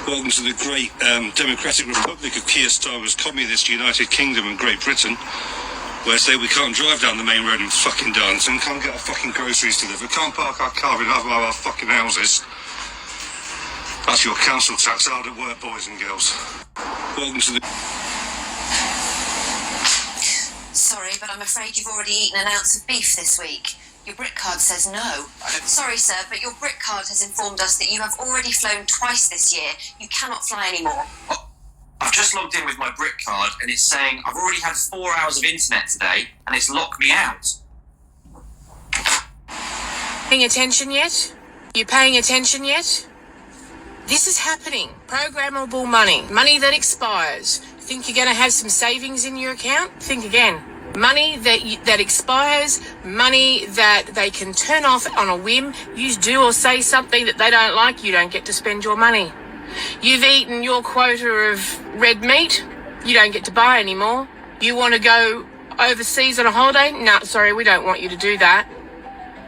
Welcome to the great democratic republic of Keir Starmer's communist United Kingdom and Great Britain, where say we can't drive down the main road in fucking Darlington, can't get our fucking groceries delivered, can't park our car in either of our fucking houses. That's your council tax hard at work, boys and girls. Welcome to the... Sorry, but I'm afraid you've already eaten an ounce of beef this week. Your BRIC card says no. Sorry, sir, but your BRIC card has informed us that you have already flown twice this year. You cannot fly anymore. Oh, I've just logged in with my BRIC card and it's saying I've already had 4 hours of internet today and it's locked me out. Paying attention yet? You paying attention yet? This is happening. Programmable money. Money that expires. Think you're going to have some savings in your account? Think again. Money that expires, money that they can turn off on a whim. You do or say something that they don't like, you don't get to spend your money. You've eaten your quota of red meat, you don't get to buy anymore. You want to go overseas on a holiday? No, sorry, we don't want you to do that.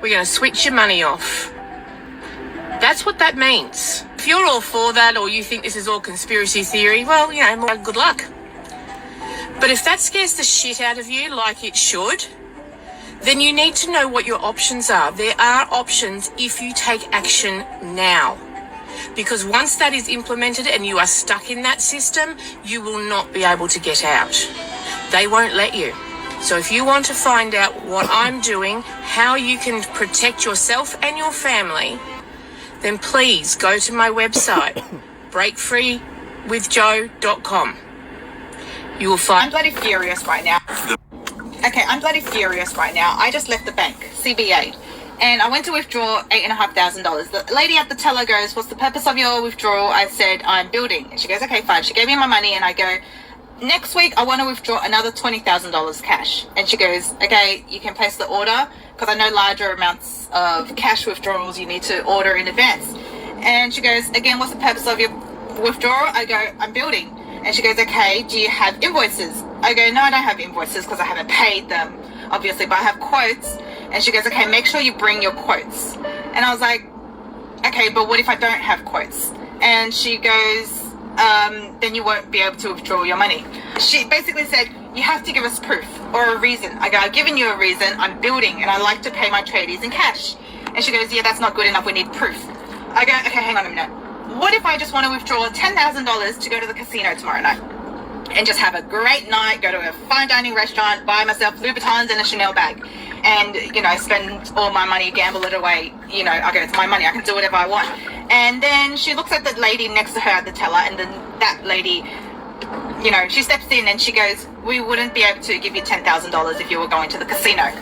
We're going to switch your money off. That's what that means. If you're all for that or you think this is all conspiracy theory, well, you know, good luck. But if that scares the shit out of you like it should, then you need to know what your options are. There are options if you take action now. Because once that is implemented and you are stuck in that system, you will not be able to get out. They won't let you. So if you want to find out what I'm doing, how you can protect yourself and your family, then please go to my website, breakfreewithjo.com. You will find... I'm bloody furious right now. Okay, I'm bloody furious right now. I just left the bank, CBA, and I went to withdraw $8,500. The lady at the teller goes, "What's the purpose of your withdrawal?" I said, "I'm building." And she goes, "Okay, fine." She gave me my money and I go, "Next week I want to withdraw another $20,000 cash." And she goes, "Okay, you can place the order because I know larger amounts of cash withdrawals you need to order in advance." And she goes, "Again, what's the purpose of your withdrawal?" I go, "I'm building." And she goes, "Okay, do you have invoices?" I go, "No, I don't have invoices because I haven't paid them, obviously, but I have quotes." And she goes, "Okay, make sure you bring your quotes." And I was like, "Okay, but what if I don't have quotes?" And she goes, "Then you won't be able to withdraw your money." She basically said, "You have to give us proof or a reason." I go, "I've given you a reason. I'm building and I like to pay my tradies in cash." And she goes, "Yeah, that's not good enough. We need proof." I go, "Okay, hang on a minute. What if I just want to withdraw $10,000 to go to the casino tomorrow night and just have a great night, go to a fine dining restaurant, buy myself Louboutins and a Chanel bag and, you know, spend all my money, gamble it away, you know, okay, it's my money, I can do whatever I want." And then she looks at the lady next to her at the teller and then that lady, you know, she steps in and she goes, "We wouldn't be able to give you $10,000 if you were going to the casino."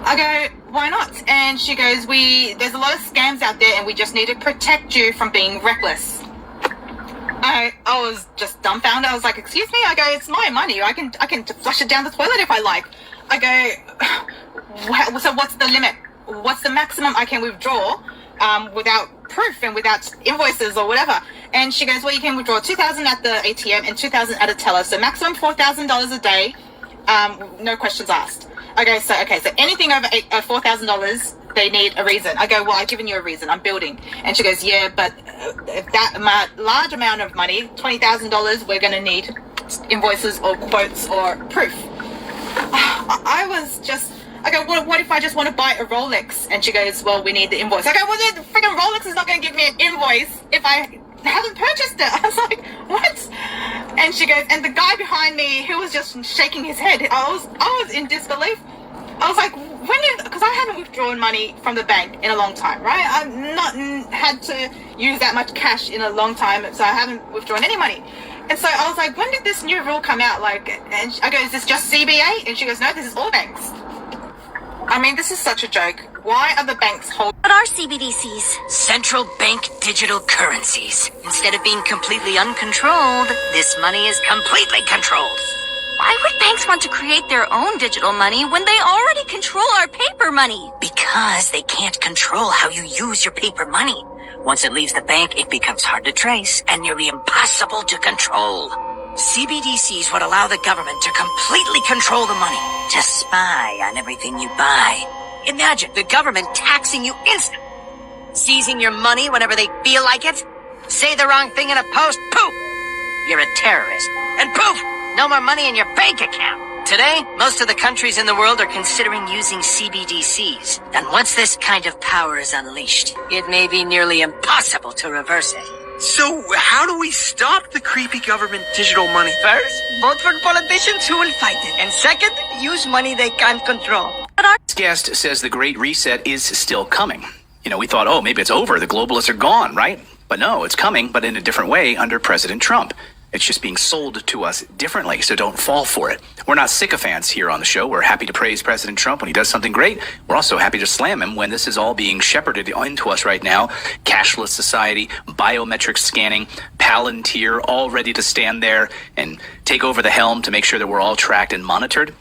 I go, "Why not?" And she goes, "There's a lot of scams out there and we just need to protect you from being reckless." I was just dumbfounded. I was like, "Excuse me?" I go, "It's my money. I can flush it down the toilet if I like." I go, "So what's the limit? What's the maximum I can withdraw without proof and without invoices or whatever?" And she goes, "Well, you can withdraw $2,000 at the ATM and $2,000 at a teller. So maximum $4,000 a day, no questions asked." I go, so anything over $4,000, they need a reason." I go, "Well, I've given you a reason. I'm building." And she goes, "Yeah, but if that large amount of money, $20,000, we're going to need invoices or quotes or proof." I was just... I go, what if I just want to buy a Rolex?" And she goes, "Well, we need the invoice." I go, "Well, the freaking Rolex is not going to give me an invoice if I haven't purchased it." I was like, "What?" And she goes, and the guy behind me, he was just shaking his head. I was in disbelief. I was like, because I haven't withdrawn money from the bank in a long time, right? I've not had to use that much cash in a long time, so I haven't withdrawn any money. And so I was like, when did this new rule come out? Like, and I go, "Is this just CBA?" And she goes, "No, this is all banks." I mean, this is such a joke. Why are the banks holding... What are CBDCs? Central bank digital currencies. Instead of being completely uncontrolled, this money is completely controlled. Why would banks want to create their own digital money when they already control our paper money? Because they can't control how you use your paper money. Once it leaves the bank, it becomes hard to trace and nearly impossible to control. CBDCs would allow the government to completely control the money, to spy on everything you buy. Imagine the government taxing you instantly, seizing your money whenever they feel like it. Say the wrong thing in a post, poof! You're a terrorist. And poof! No more money in your bank account. Today, most of the countries in the world are considering using CBDCs. And once this kind of power is unleashed, it may be nearly impossible to reverse it. So, how do we stop the creepy government digital money? First, vote for politicians who will fight it. And second, use money they can't control. This guest says the Great Reset is still coming. You know, we thought, oh, maybe it's over. The globalists are gone, right? But no, it's coming, but in a different way under President Trump. It's just being sold to us differently, so don't fall for it. We're not sycophants here on the show. We're happy to praise President Trump when he does something great. We're also happy to slam him when this is all being shepherded into us right now. Cashless society, biometric scanning, Palantir, all ready to stand there and take over the helm to make sure that we're all tracked and monitored.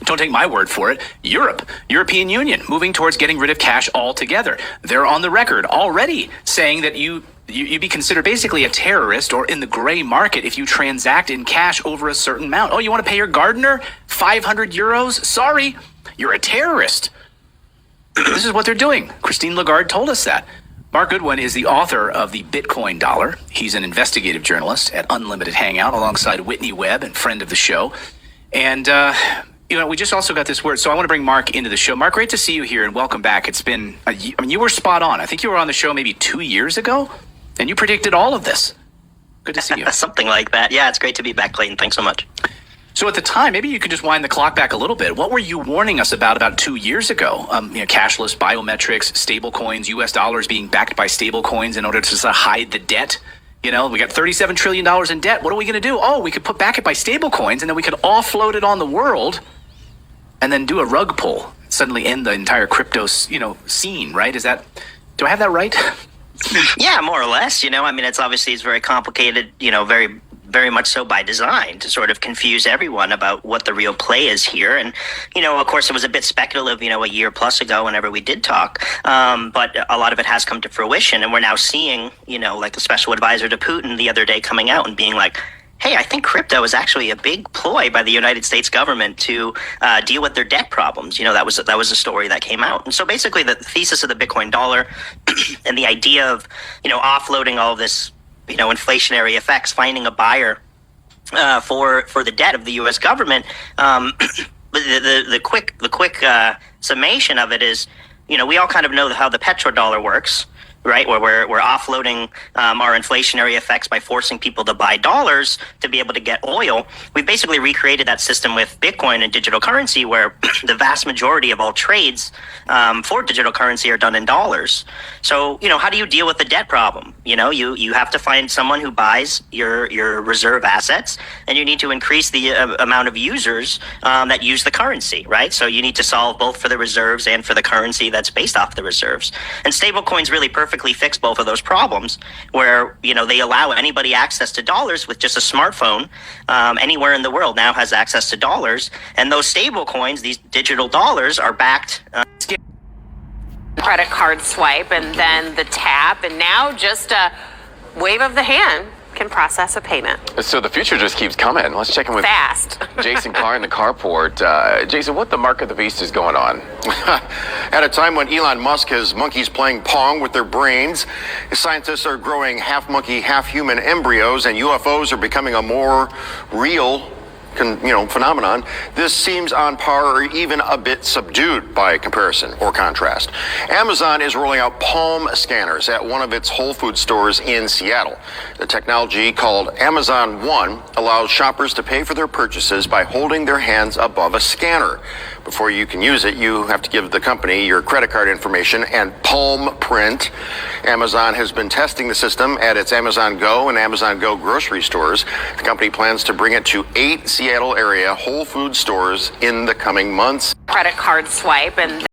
Don't take my word for it. European Union, moving towards getting rid of cash altogether. They're on the record already saying that you'd be considered basically a terrorist or in the gray market if you transact in cash over a certain amount. Oh, you want to pay your gardener 500 euros? Sorry, you're a terrorist. This is what they're doing. Christine Lagarde told us that. Mark Goodwin is the author of the Bitcoin Dollar. He's an investigative journalist at Unlimited Hangout alongside Whitney Webb and friend of the show. And, you know, we just also got this word, so I want to bring Mark into the show. Mark, great to see you here and welcome back. It's been, you were spot on. I think you were on the show maybe 2 years ago. And you predicted all of this. Good to see you. Something like that. Yeah, it's great to be back, Clayton. Thanks so much. So at the time, maybe you could just wind the clock back a little bit. What were you warning us about 2 years ago? You know, cashless, biometrics, stable coins, U.S. dollars being backed by stable coins in order to sort of hide the debt. You know, we got $37 trillion in debt. What are we going to do? Oh, we could back it by stable coins, and then we could offload it on the world and then do a rug pull. Suddenly end the entire crypto, scene, right? Do I have that right? Yeah, more or less. You know, I mean, it's very complicated, very, very much so by design to sort of confuse everyone about what the real play is here. And, of course, it was a bit speculative, a year plus ago whenever we did talk. But a lot of it has come to fruition. And we're now seeing, like the special advisor to Putin the other day coming out and being like, hey, I think crypto is actually a big ploy by the United States government to deal with their debt problems. That was a story that came out. And so basically the thesis of the Bitcoin dollar and the idea of, offloading all of this, inflationary effects, finding a buyer for the debt of the U.S. government. The quick summation of it is, we all kind of know how the petrodollar works. Right, where we're offloading our inflationary effects by forcing people to buy dollars to be able to get oil. We basically recreated that system with Bitcoin and digital currency, where the vast majority of all trades for digital currency are done in dollars. So, how do you deal with the debt problem? You have to find someone who buys your reserve assets, and you need to increase the amount of users that use the currency, right? So you need to solve both for the reserves and for the currency that's based off the reserves. And stablecoins really perfectly fix both of those problems, where they allow anybody access to dollars with just a smartphone. Anywhere in the world now has access to dollars, and those stable coins, these digital dollars, are backed. Credit card swipe and then the tap, and now just a wave of the hand can process a payment. So the future just keeps coming. Let's check in with Fast. Jason Carr in the carport. Jason, what the mark of the beast is going on? At a time when Elon Musk has monkeys playing Pong with their brains, scientists are growing half monkey, half human embryos, and UFOs are becoming a more real phenomenon. This seems on par or even a bit subdued by comparison or contrast. Amazon is rolling out palm scanners at one of its Whole Foods stores in Seattle. The technology, called Amazon One, allows shoppers to pay for their purchases by holding their hands above a scanner. Before you can use it, you have to give the company your credit card information and palm print. Amazon has been testing the system at its Amazon Go and Amazon Go grocery stores. The company plans to bring it to 8 Seattle area Whole Foods stores in the coming months. Credit card swipe and